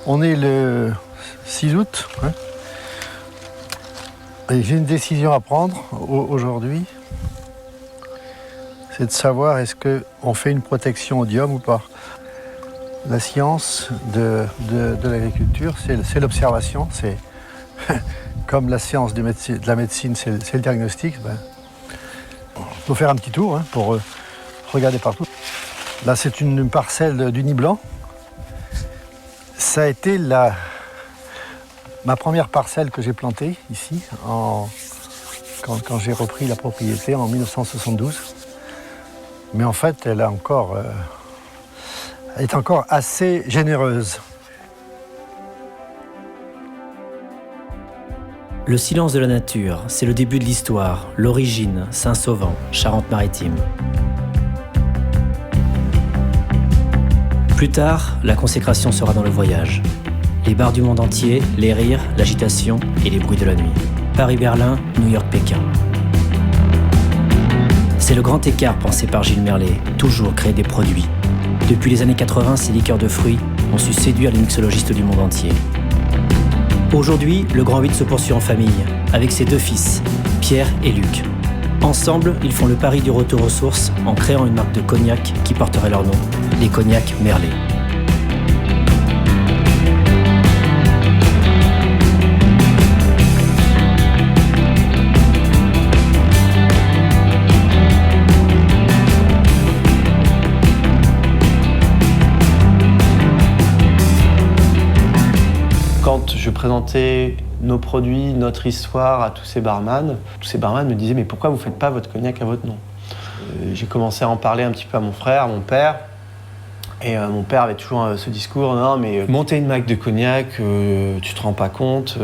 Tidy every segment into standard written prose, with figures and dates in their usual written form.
On est le 6 août. Hein, et j'ai une décision à prendre aujourd'hui. C'est de savoir est-ce qu'on fait une protection au dium ou pas. La science de l'agriculture, c'est l'observation. C'est comme la science de la médecine, c'est le diagnostic. Il faut faire un petit tour pour regarder partout. Là, c'est une parcelle du nid blanc. Ça a été ma première parcelle que j'ai plantée ici, quand j'ai repris la propriété en 1972. Mais en fait, elle est encore assez généreuse. Le silence de la nature, c'est le début de l'histoire, l'origine, Saint-Sauvant, Charente-Maritime. Plus tard, la consécration sera dans le voyage. Les bars du monde entier, les rires, l'agitation et les bruits de la nuit. Paris-Berlin, New York-Pékin. C'est le grand écart pensé par Gilles Merlet, toujours créer des produits. Depuis les années 80, ces liqueurs de fruits ont su séduire les mixologistes du monde entier. Aujourd'hui, le Grand 8 se poursuit en famille, avec ses 2 fils, Pierre et Luc. Ensemble, ils font le pari du retour aux sources en créant une marque de cognac qui porterait leur nom, les cognacs Merlet. Quand je présentais nos produits, notre histoire à tous ces barman me disaient « mais pourquoi vous ne faites pas votre cognac à votre nom ?» J'ai commencé à en parler un petit peu à mon frère, à mon père. Et mon père avait toujours ce discours « non mais monter une marque de cognac, tu te rends pas compte,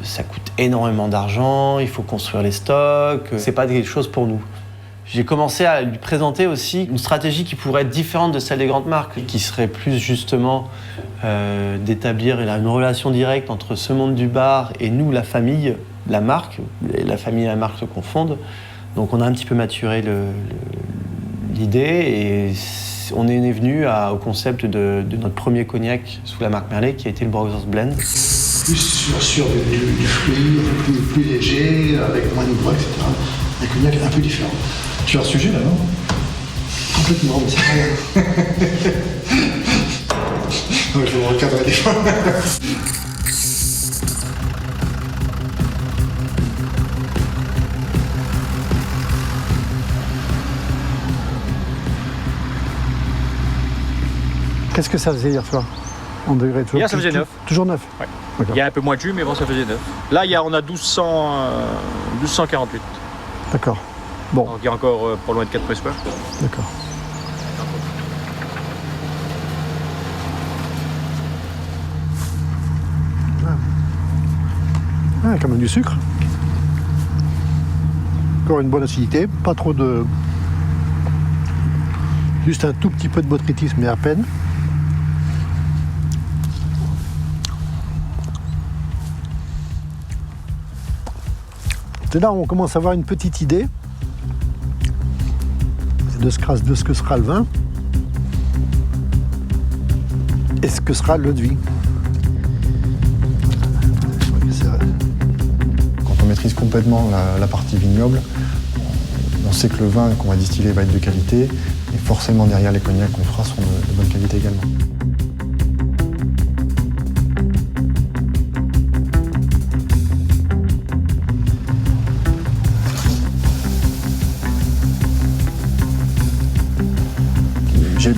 ça coûte énormément d'argent, il faut construire les stocks, c'est pas quelque chose pour nous ». J'ai commencé à lui présenter aussi une stratégie qui pourrait être différente de celle des grandes marques, qui serait plus justement d'établir une relation directe entre ce monde du bar et nous, la famille, la marque. La famille et la marque se confondent. Donc on a un petit peu maturé l'idée et on est venu au concept de notre premier cognac sous la marque Merlet qui a été le Brothers Blend. Plus sur du fruit, plus léger, avec moins de bois, etc. Un cognac un peu différent. Tu as un sujet là, non? Complètement, mais c'est rien. Non, je vais me recadrer des fois. Qu'est-ce que ça faisait hier soir? En degré toujours? Hier, ça faisait 9. Toujours 9? Ouais. D'accord. Il y a un peu moins de jus, mais bon, ça faisait 9. Là, on a 1248. D'accord. Bon. Donc il y a encore pas loin de 4 pressoirs. D'accord. Ah, quand même du sucre. Encore une bonne acidité, pas trop de... Juste un tout petit peu de botrytis, mais à peine. C'est là où on commence à avoir une petite idée de ce que sera le vin et ce que sera l'eau de vie. Quand on maîtrise complètement la partie vignoble, on sait que le vin qu'on va distiller va être de qualité et forcément derrière les cognacs qu'on fera seront de bonne qualité également. J'ai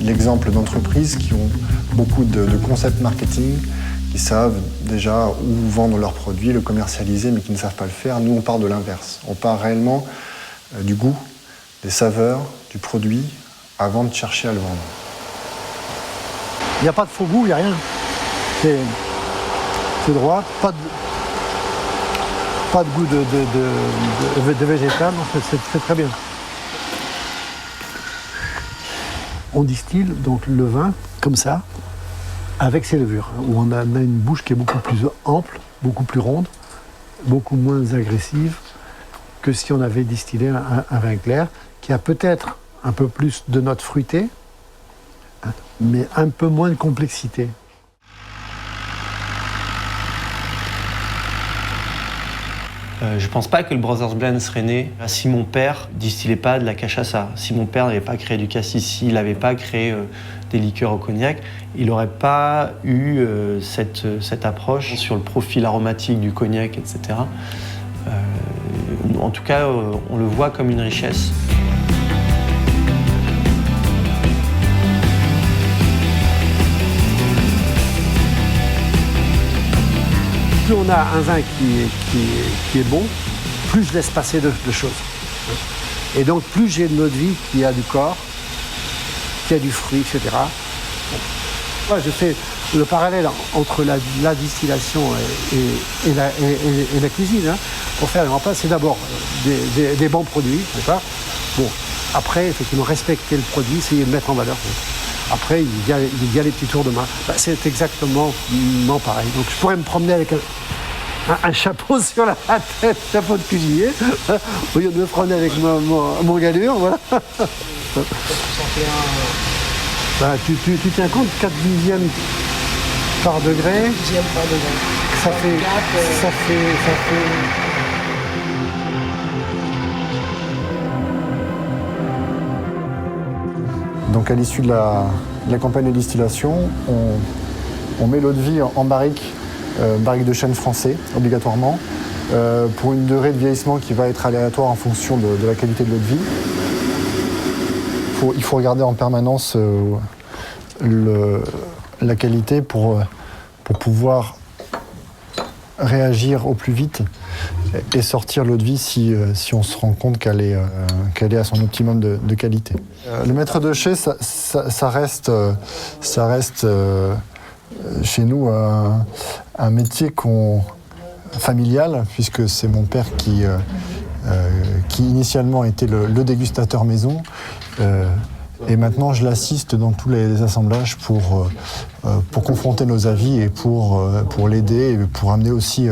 l'exemple d'entreprises qui ont beaucoup de concepts marketing, qui savent déjà où vendre leurs produits, le commercialiser, mais qui ne savent pas le faire. Nous, on part de l'inverse. On part réellement du goût, des saveurs, du produit, avant de chercher à le vendre. Il n'y a pas de faux goût, il n'y a rien. C'est droit, pas de goût de végétal, c'est très bien. On distille donc le vin comme ça, avec ses levures, où on a une bouche qui est beaucoup plus ample, beaucoup plus ronde, beaucoup moins agressive que si on avait distillé un vin clair, qui a peut-être un peu plus de notes fruitées, mais un peu moins de complexité. Je pense pas que le Brothers Blend serait né si mon père distillait pas de la cachaça, si mon père n'avait pas créé du cassis, s'il n'avait pas créé des liqueurs au cognac, il n'aurait pas eu cette approche sur le profil aromatique du cognac, etc. En tout cas, on le voit comme une richesse. Plus on a un vin qui est bon, plus je laisse passer de choses. Et donc plus j'ai une eau de vie qui a du corps, qui a du fruit, etc. Bon. Moi, je fais le parallèle entre la distillation et la cuisine. Hein. Pour faire le repas, c'est d'abord des bons produits. D'accord ? Bon, après, effectivement, respecter le produit, essayer de le mettre en valeur. Après, il y a les petits tours de main. C'est exactement pareil. Donc, je pourrais me promener avec un chapeau sur la tête, chapeau de cuisinier, au lieu de me promener avec mon galure. Voilà. Tu tiens compte, 4 dixièmes par degré. Ça fait. Donc à l'issue de la campagne de distillation, on met l'eau de vie en barrique de chêne français, obligatoirement, pour une durée de vieillissement qui va être aléatoire en fonction de la qualité de l'eau de vie. Il faut regarder en permanence la qualité pour pouvoir réagir au plus vite et sortir l'eau de vie si on se rend compte qu'elle est à son optimum de qualité. Le maître de chai, ça reste chez nous un métier familial, puisque c'est mon père qui initialement était le dégustateur maison. Et maintenant, je l'assiste dans tous les assemblages pour confronter nos avis et pour l'aider et pour amener aussi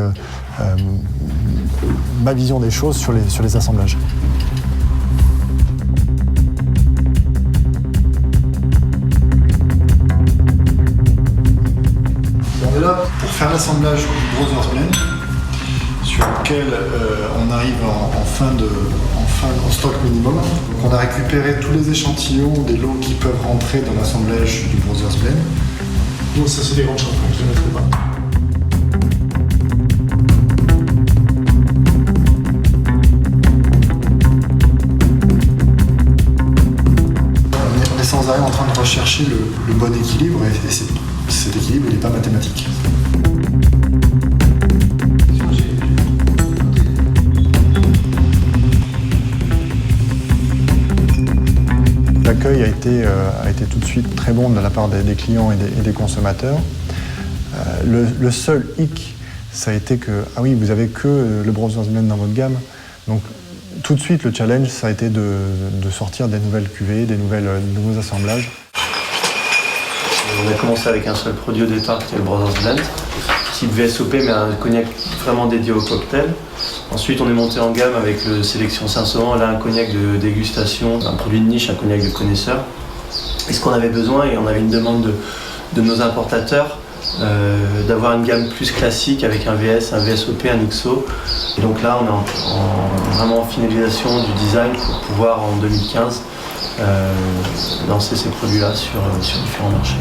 ma vision des choses sur les assemblages. On est là pour faire l'assemblage du Brothers Blend, sur lequel on arrive en stock minimum. Donc on a récupéré tous les échantillons des lots qui peuvent rentrer dans l'assemblage du Brothers Blend. Donc ça c'est des grands champions, je ne les mettrai pas. On est sans arrêt en train de rechercher le bon équilibre et cet équilibre n'est pas mathématique. L'accueil a été tout de suite très bon de la part des clients et des consommateurs. Le seul hic, ça a été que, ah oui, vous avez que le Brothers Blend dans votre gamme. Donc tout de suite, le challenge, ça a été de sortir des nouvelles cuvées, de nouveaux assemblages. On a commencé avec un seul produit au départ, qui était le Brothers Blend, type VSOP, mais un cognac vraiment dédié au cocktail. Ensuite, on est monté en gamme avec le Sélection Saint-Sauvent, là un cognac de dégustation, un produit de niche, un cognac de connaisseur. Et ce qu'on avait besoin, et on avait une demande de nos importateurs, d'avoir une gamme plus classique avec un VS, un VSOP, un XO. Et donc là, on est vraiment en finalisation du design pour pouvoir en 2015 lancer ces produits-là sur différents marchés.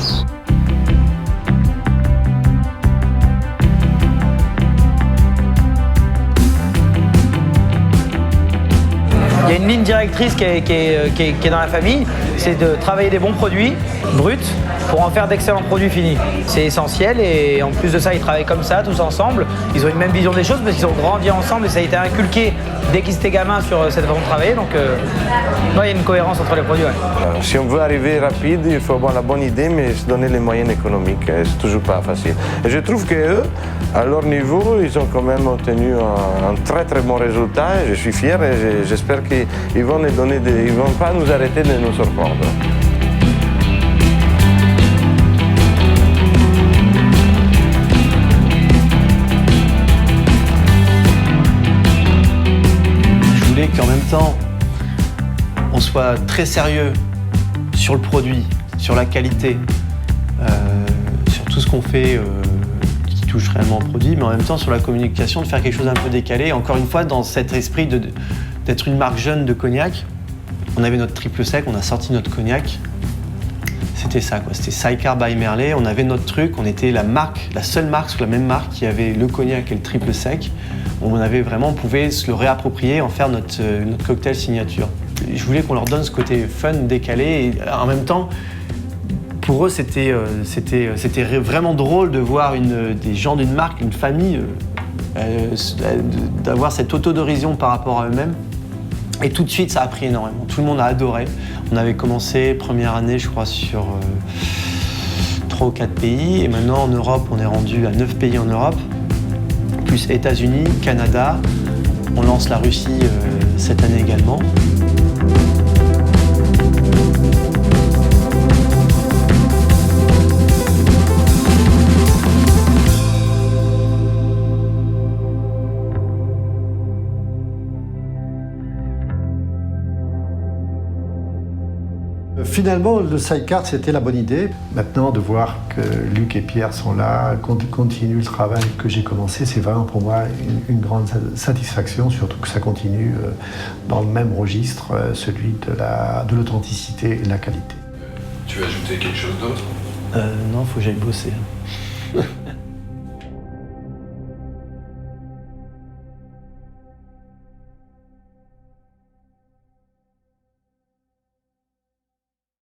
Il y a une ligne directrice qui est dans la famille, c'est de travailler des bons produits bruts pour en faire d'excellents produits finis. C'est essentiel et en plus de ça, ils travaillent comme ça, tous ensemble. Ils ont une même vision des choses parce qu'ils ont grandi ensemble et ça a été inculqué dès qu'ils étaient gamins sur cette façon de travailler. Donc il y a une cohérence entre les produits. Ouais. Si on veut arriver rapide, il faut avoir la bonne idée, mais se donner les moyens économiques. C'est toujours pas facile. Et je trouve qu'eux, à leur niveau, ils ont quand même obtenu un très très bon résultat. Et je suis fier et j'espère qu'ils vont nous donner ils vont pas nous arrêter de nous surprendre. Je voulais qu'en même temps, on soit très sérieux sur le produit, sur la qualité, sur tout ce qu'on fait qui touche réellement au produit, mais en même temps sur la communication, de faire quelque chose un peu décalé. Encore une fois, dans cet esprit d'être une marque jeune de cognac, on avait notre triple sec, on a sorti notre cognac. C'était ça, quoi. C'était Sidecar by Merlet. On avait notre truc, on était la seule marque sous la même marque qui avait le cognac et le triple sec. On pouvait se le réapproprier, en faire notre cocktail signature. Je voulais qu'on leur donne ce côté fun, décalé, et en même temps, pour eux, c'était vraiment drôle de voir des gens d'une marque, une famille, d'avoir cette autodérision par rapport à eux-mêmes. Et tout de suite, ça a pris énormément. Tout le monde a adoré. On avait commencé première année, je crois, sur 3 ou 4 pays. Et maintenant, en Europe, on est rendu à 9 pays en Europe, plus États-Unis, Canada. On lance la Russie cette année également. Finalement, le sidecar, c'était la bonne idée. Maintenant, de voir que Luc et Pierre sont là, continuent le travail que j'ai commencé, c'est vraiment pour moi une grande satisfaction, surtout que ça continue dans le même registre, celui de l'authenticité et de la qualité. Tu veux ajouter quelque chose d'autre? Non, faut que j'aille bosser.